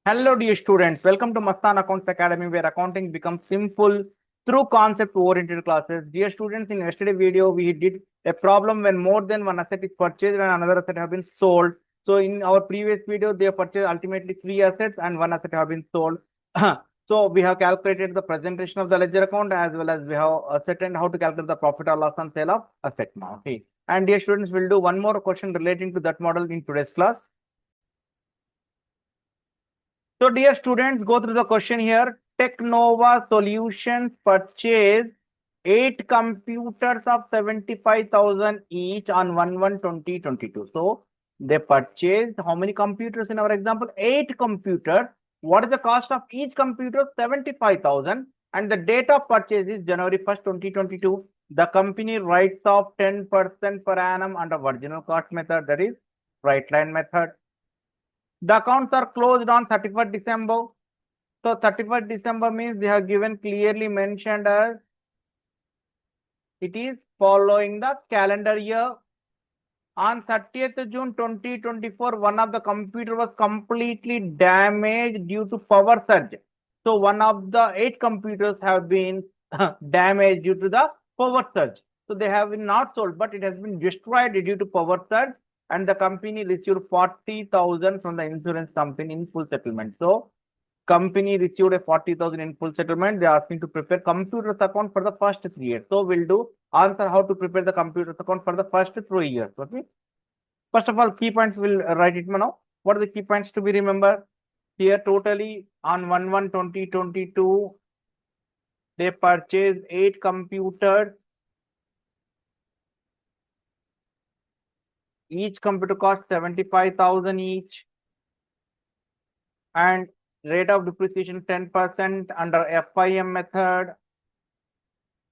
Hello, dear students. Welcome to Mastan Accounts Academy, where accounting becomes simple through concept-oriented classes. Dear students, in yesterday video, we did a problem when more than one asset is purchased and another asset have been sold. So, in our previous video, they have purchased ultimately three assets and one asset have been sold. So, we have calculated the presentation of the ledger account as well as we have ascertained how to calculate the profit or loss on sale of asset now. Okay. And dear students, we'll do one more question relating to that model in today's class. So, dear students, go through the question here. Technova Solutions purchased 8 computers of 75,000 each on 1/1/2022. So, they purchased how many computers in our example? 8 computers. What is the cost of each computer? 75,000. And the date of purchase is January 1st, 2022. The company writes off 10% per annum under original cost method, that is right line method. The accounts are closed on 31st December. So 31st December means they have given clearly mentioned as it is following the calendar year. On 30th June 2024, one of the computer was completely damaged due to power surge. So one of the 8 computers have been damaged due to the power surge. So they have been not sold, but it has been destroyed due to power surge, and the company received 40,000 from the insurance company in full settlement. So company received a 40,000 in full settlement. They are asking to prepare computers account for the first 3 years. So we'll do answer how to prepare the computers account for the first 3 years. Okay. First of all, key points will write it now. What are the key points to be remembered? Here totally on 1/1/2022, they purchased 8 computers. Each computer cost 75,000 each. And rate of depreciation 10% under FIM method.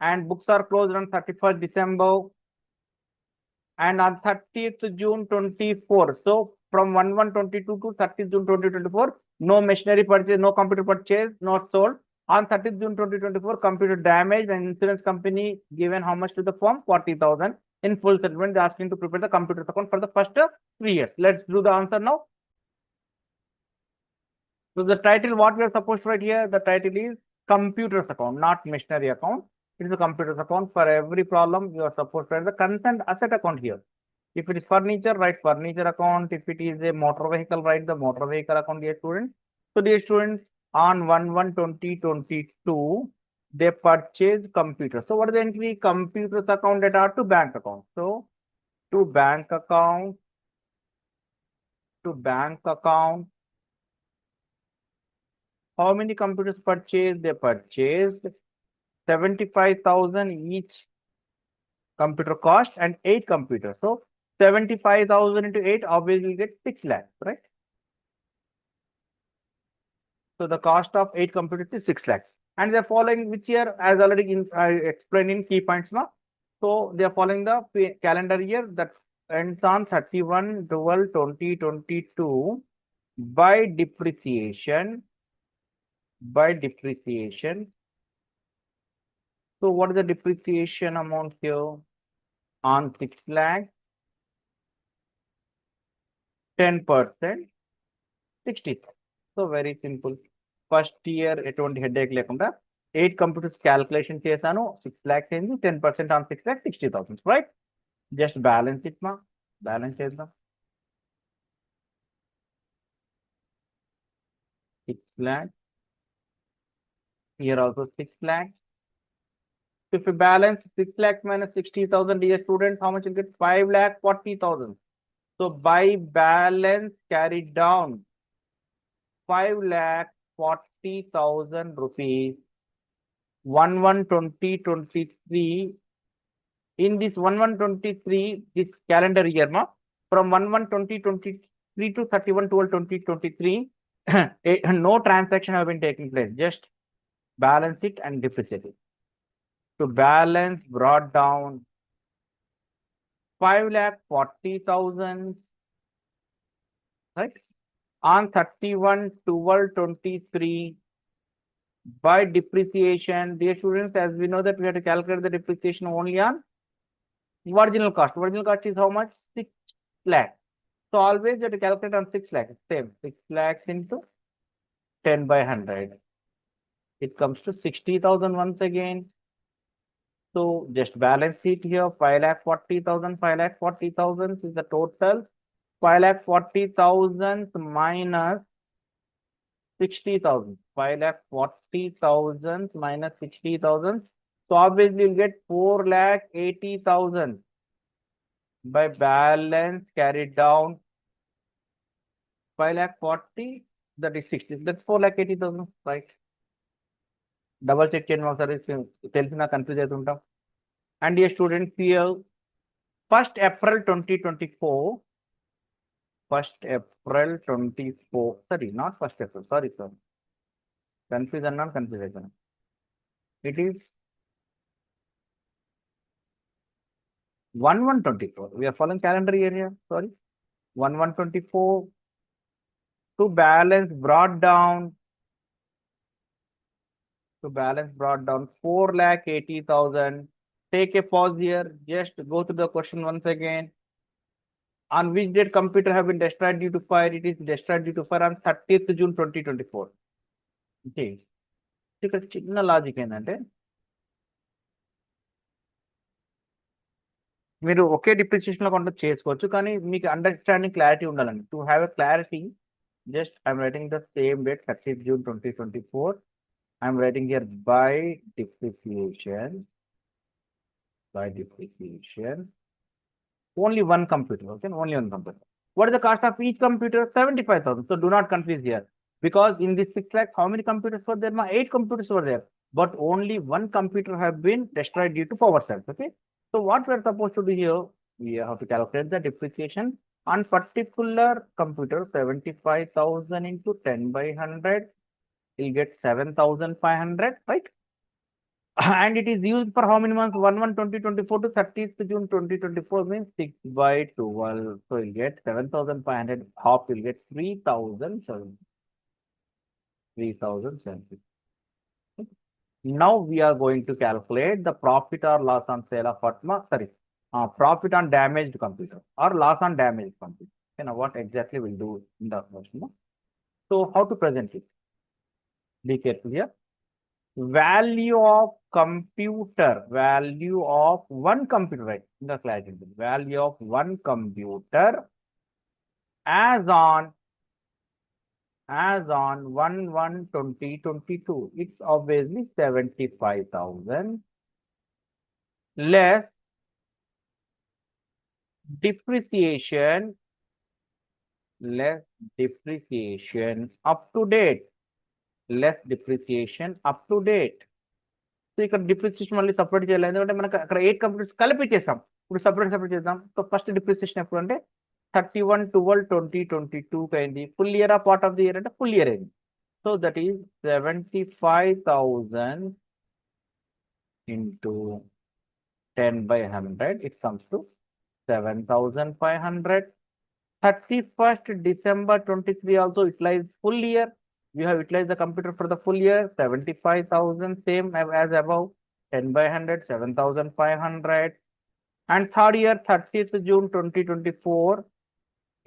And books are closed on 31st December. And on 30th June 24. So from 1/1/22 to 30th June 2024, no machinery purchase, no computer purchase, not sold. On 30th June 2024, computer damaged and insurance company given how much to the firm? 40,000 in full settlement. They're asking to prepare the computer account for the first 3 years. Let's do the answer now. So the title, what we are supposed to write here, the title is computers account, not machinery account. It is a computers account. For every problem, you are supposed to write the concerned asset account here. If it is furniture, write furniture account. If it is a motor vehicle, write the motor vehicle account, dear students. So, dear students, on 1/1/2022, they purchased computers. So, what is the entry? Computers account that are to bank account. So, to bank account, to bank account. How many computers purchased? They purchased 75,000 each computer cost and 8 computers. So 75,000 into 8, obviously you get 6 lakhs, right? So the cost of 8 computers is 6 lakhs. And they're following which year, as already I explained in key points now. So they're following the calendar year that ends on 31/12/2022 by depreciation. By depreciation. So what is the depreciation amount here? On 6 lakhs, 10%, 60. So very simple. First year ఎటువంటి headache లేకుండా 8 computers calculation చేశాను. 6 lakhs అయింది. 10% on 6 lakhs, 60,000, right? Just balance it ma. Balance చేద్దాం. 6 lakhs. Here also 6 lakhs. If you balance 6 lakhs minus 60,000, dear students, how much you get? 5,40,000. So by balance carried down 5,40,000 rupees. 1/1/2023. In this 1/1/23, this calendar year, ma, from 1/1/2023 to 31/12/2023, no transaction have been taking place. Just balance it and depreciate it. To balance brought down 5,40,000, right? On 31/12/23 by depreciation. Dear students, as we know that we have to calculate the depreciation only on original cost. Original cost is how much? 6 lakhs. So always you have to calculate on 6 lakhs. Same 6 lakhs into 10 by 100. It comes to 60,000 once again. So just balance it here. 5,40,000, 5,40,000 is the total. 5,40,000 minus 60,000. 5,40,000 minus 60,000. So obviously you'll get 4,80,000 by balance carried down. 5,40,000, that is 60. That's 4,80,000, right? Double check చేయండి ఒకసారి తెలిసిన confuse అవుతుంటాం. And dear students, here 1st April 2024, 1st April 24, sorry, not 1st April, sorry, sir. Confusion, not confusion. It is 1/1/24. We are following calendar year here, sorry. 1/1/24 to balance brought down. To balance brought down 4,80,000. Take a pause here. Just go through the question once again. On which date computer have been destroyed due to fire? It is destroyed due to fire on 30th June 2024. Okay. ఇక్కడ చిన్న logic ఏంటంటే మీరు ఒకే depreciation లో కొంత చేసుకోవచ్చు, కానీ మీకు understanding clarity ఉండాలండి. To have a clarity, just I'm writing the same date 30th June 2024. I'm writing here by depreciation. By depreciation. Only one computer, okay? Only one computer. What is the cost of each computer? 75,000. So do not confuse here. Because in this 6 lakhs, how many computers were there? 8 computers were there. But only one computer have been destroyed due to power surge, okay? So what we're supposed to do here? We have to calculate the depreciation on particular computer. 75,000 into 10 by 100. You'll get 7,500, right? And it is used for how many months? 1/1/2024 to 30th June 2024 means 6 by 12. So you'll get 7,500. Half you'll get 3,750. Now we are going to calculate the profit or loss on sale of profit on damaged computer or loss on damaged computer. You know what exactly we'll do in the question. So how to present it? Be careful here. Value of computer, value of one computer, right? In the slide, value of one computer as on 1/1/2022. It's obviously 75,000 less depreciation, up to date. Less depreciation up to date. So ఇక్కడ depreciation మళ్ళీ separate చేయాలి, ఎందుకంటే మనకు అక్కడ 8 computers కలిపి చేసాం. ఇప్పుడు separate చేద్దాం. సో ఫస్ట్ డిప్రిసియేషన్ ఎప్పుడు అంటే 31/12/2022 అయింది. ఫుల్ ఇయర్ ఆ పార్ట్ ఆఫ్ ది ఇయర్ అంటే ఫుల్ ఇయర్ అయింది. So that is 75,000 into 10 by 100. It comes to 7,500. 31st December 23 also utilized full year. You have utilized the computer for the full year. 75,000, same as above. 10 by 100, 7,500. And third year, 30th June 2024,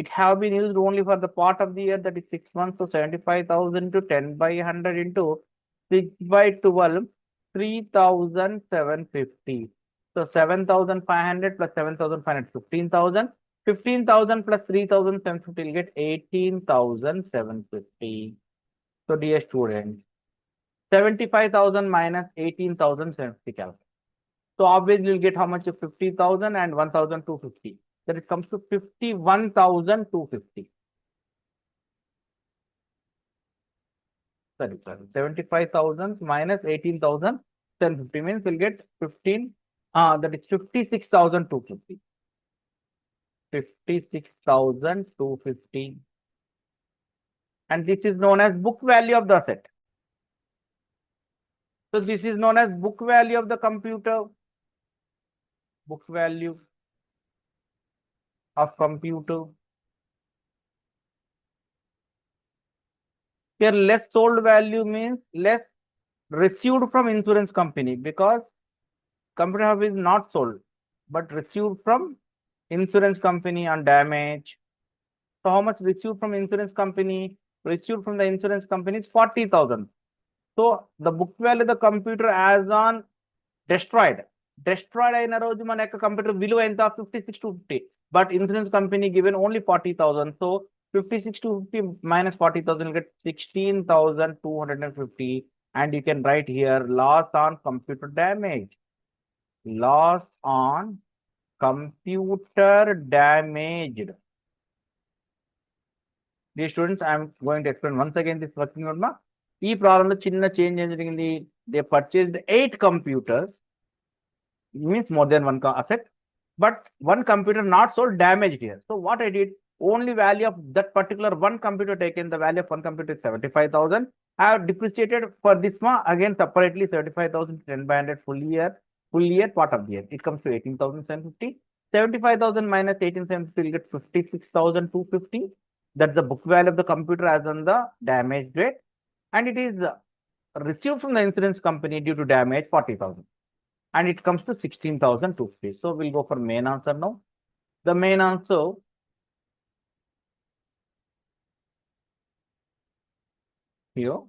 it have been used only for the part of the year, that is 6 months. So 75,000 to 10 by 100 into 6 by 12, 3,750. So 7,500 plus 7,500, 15,000. 15,000 plus 3,750 will get 18,750. So dear students, 75,000 minus 18,750 calculate. So obviously you'll get how much? 50,000 and 1,250. That it comes to 51,250. Sorry, 75,000 minus 18,750 means we'll get 15. That is 56,250. 56,250. And this is known as book value of the asset. So this is known as book value of the computer. Book value of computer. Here less sold value means less received from insurance company, because computer hub is not sold but received from insurance company on damage. So how much received from insurance company? received from the insurance company is 40,000. So the book value of the computer as on destroyed అయిన రోజు మన యొక్క computer విలువ ఎంత 56,250, but insurance company given only 40,000. So 56,250 minus 40,000 will get 16,250, and you can write here loss on computer damage. Loss on computer damaged. Dear students, I am going to explain once again this working note. ఈ ప్రాబ్లంలో చిన్న change ఏం జరిగింది? They purchased 8 computers, means more than one asset, but one computer not sold, damaged here. So what I did, only value of that particular one computer taken, the value of one computer is 75,000. I have depreciated for this one again separately 35,000 10 by 100 full year part of the year. It comes to 18,750. 75,000 minus 18,750 will get 56,250. That's the book value of the computer as on the damage date, and it is received from the insurance company due to damage 40,000, and it comes to 16,250. So we'll go for main answer now. The main answer here,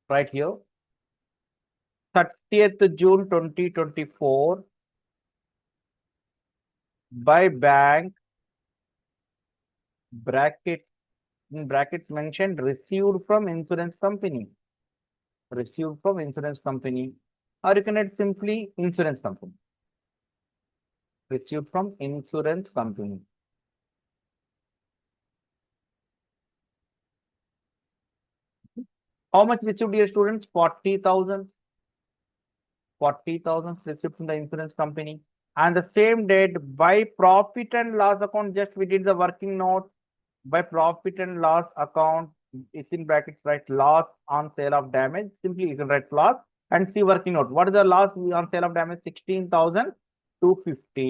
right here, 30th June 2024 by bank, in brackets mentioned, received from insurance company, or you can add simply insurance company, received from insurance company. How much received, dear students? 40,000. 40,000 received from the insurance company. And the same date, by profit and loss account, just we did the working note. By profit and loss account, it's in brackets, right? Loss on sale of damage. Simply you can write loss and see working note. What is the loss on sale of damage? 16,250.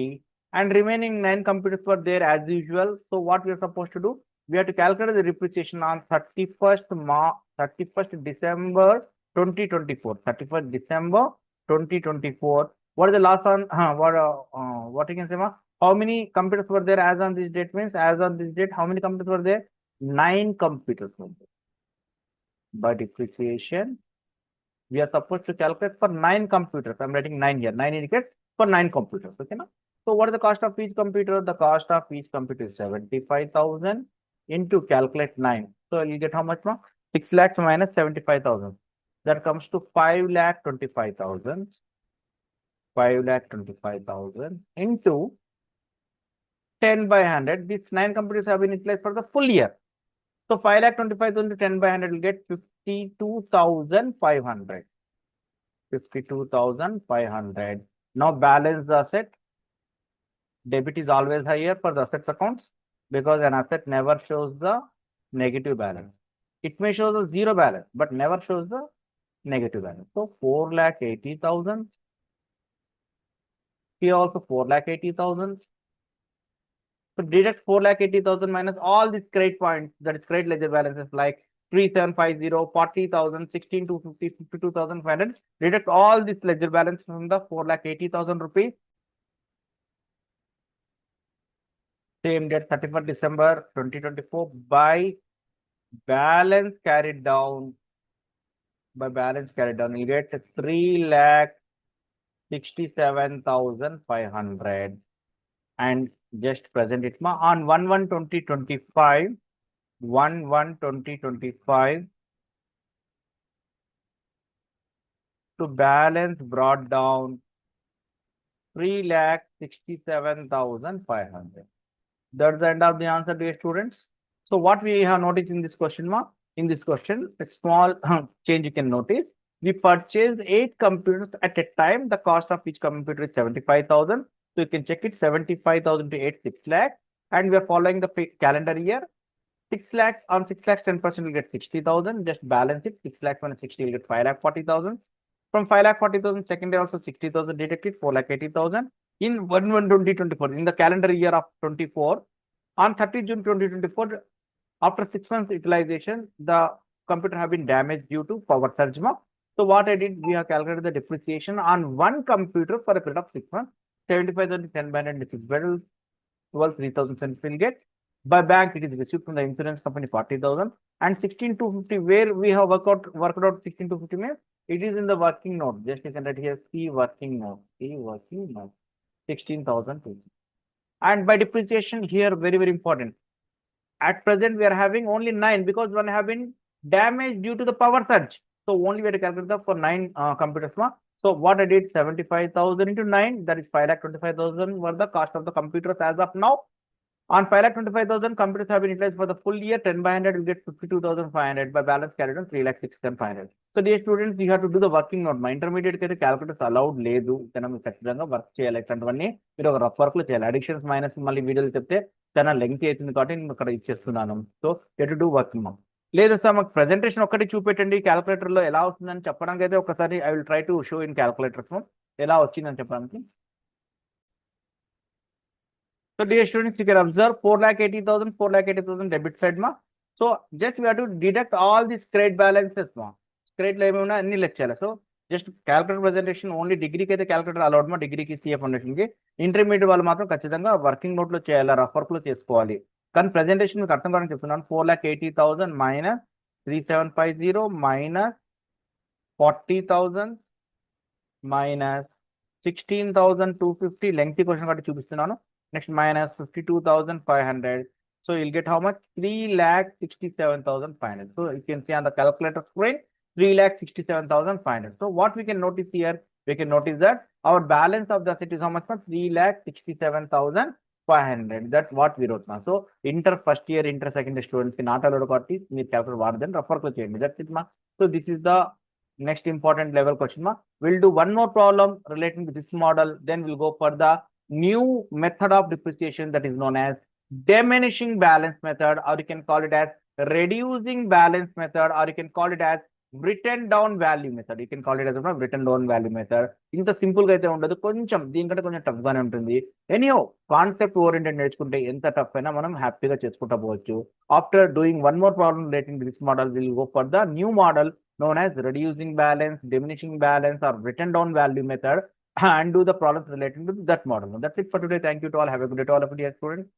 And remaining 9 computers were there as usual. So what we are supposed to do? We have to calculate the depreciation on 31st December 2024. 31st December 2024. What is the loss on what you can say, ma? How many computers were there as on this date? Means as on this date, how many computers were there? 9 computers were there. By depreciation, we are supposed to calculate for 9 computers. I'm writing 9 here. 9 indicates for 9 computers. Okay, now. So what is the cost of each computer? The cost of each computer is 75,000 into calculate 9. So you get how much, ma? 6 lakhs minus 75,000. That comes to 5,25,000. 5,25,000 into 10 by 100. These 9 computers have been utilized for the full year. So 5,25,000 to 10 by 100 will get 52,500. 52,500. Now balance the asset. Debit is always higher for the assets accounts because an asset never shows the negative balance. It may show the zero balance, but never shows the negative balance. So 4,80,000. Here also 4,80,000. So deduct 4,80,000 minus all these credit points, that is credit ledger balances like 3,750, 40,000, 16,250, 52,500. Deduct all this ledger balance from the 4,80,000 rupees. Same date, 31st December 2024, by balance carried down, you get 3,67,500, and just present it on 1/1/2025. 1/1/2025 to balance brought down 3,67,500. That's the end of the answer, dear students. So what we have noticed in this question, in this question, a small change you can notice. We purchased 8 computers at a time. The cost of each computer is 75,000. So you can check it, 75,000 to 8, 6 lakh. And we are following the calendar year. 6 lakhs on 6 lakhs, 10% will get 60,000. Just balance it. 6 lakhs minus 60 will get 5,40,000. From 5,40,000, second day also 60,000 deducted, 4,80,000. In 1/1/2024, in the calendar year of 24, on 30 June 2024, after 6 months utilization, the computer have been damaged due to power surge. So what I did, we have calculated the depreciation on one computer for a period of 6 months. 75,000 10 by 100, 6 by 12, 3,000 cents will get. By bank, it is received from the insurance company 40,000. And 16,250, where we have worked out 16,250 means it is in the working note. Just you can write here C working note. C working note. 16,000. And by depreciation here, very, very important. At present, we are having only 9 because one have been damaged due to the power surge. So only we have to calculate the for 9 computers. So what I did, 75,000 into 9, that is 5,25,000 were the cost of the computers as of now. On 5,25,000, computers have been utilized for the full year. 10 by 100 will get 52,500 by balance carried on 3,06,500. So dear students, you have to do the working note. My intermediate calculators allowed లేదు తన మీరు ఖచ్చితంగా work చేయాలి. ఇట్లాంటివన్నీ మీరు ఒక rough work లో చేయాలి. అడిషన్స్ మైనస్ మళ్ళీ వీడియోలు చెప్తే చాలా లెంగ్త్ అవుతుంది కాబట్టి నేను ఇక్కడ ఇచ్చేస్తున్నాను. So you to do working ma'am. లేదు సార్ మాకు ప్రెజెంటేషన్ ఒకటి చూపెట్టండి క్యాల్కులేటర్ లో ఎలా వస్తుందని చెప్పడానికి అయితే ఒకసారి I will try to show in calculators ఎలా వచ్చిందని చెప్పడానికి. So dear students, you can observe 4,80,000, 4,80,000 debit side ma. So just we have to deduct all these credit balances ma. Credit level na any lecture. So just calculator presentation only degree ke calculator allowed ma degree ki CA foundation ki intermediate వాళ్ళు మాత్రం ఖచ్చితంగా working note లో చేయాలి, rough work లో చేసుకోవాలి. కానీ presentation మీకు అర్థం కావాలని చెప్తున్నాను. 4,80,000 minus 3,750 minus 40,000 minus 16,250 lengthy question కాబట్టి చూపిస్తున్నాను. Next minus 52,500. So you'll get how much? 3,67,500. So you can see on the calculator screen 3,67,500. So what we can notice here, we can notice that our balance of the asset is how much? 3,67,500. That's what we wrote now. So inter first year, inter second year students can not allowed to need calculator war then rough work change. That's it ma. So this is the next important level question ma. We'll do one more problem relating to this model. Then we'll go for the new method of depreciation that is known as diminishing balance method, or you can call it as reducing balance method, or you can call it as written down value method. You can call it as written down value method. ఇంత simple గా అయితే ఉండదు, కొంచెం దీనికంటే కొంచెం tough గానే ఉంటుంది. Anyhow concept oriented నేర్చుకుంటే ఎంత టఫ్ అయినా మనం హ్యాపీగా చేసుకుంటా పోవచ్చు. After doing one more problem relating this model will go for the new model known as reducing balance, diminishing balance, or written down value method, and do the problems relating to that model. That's it for today. Thank you to all. Have a good day to all of you, dear students.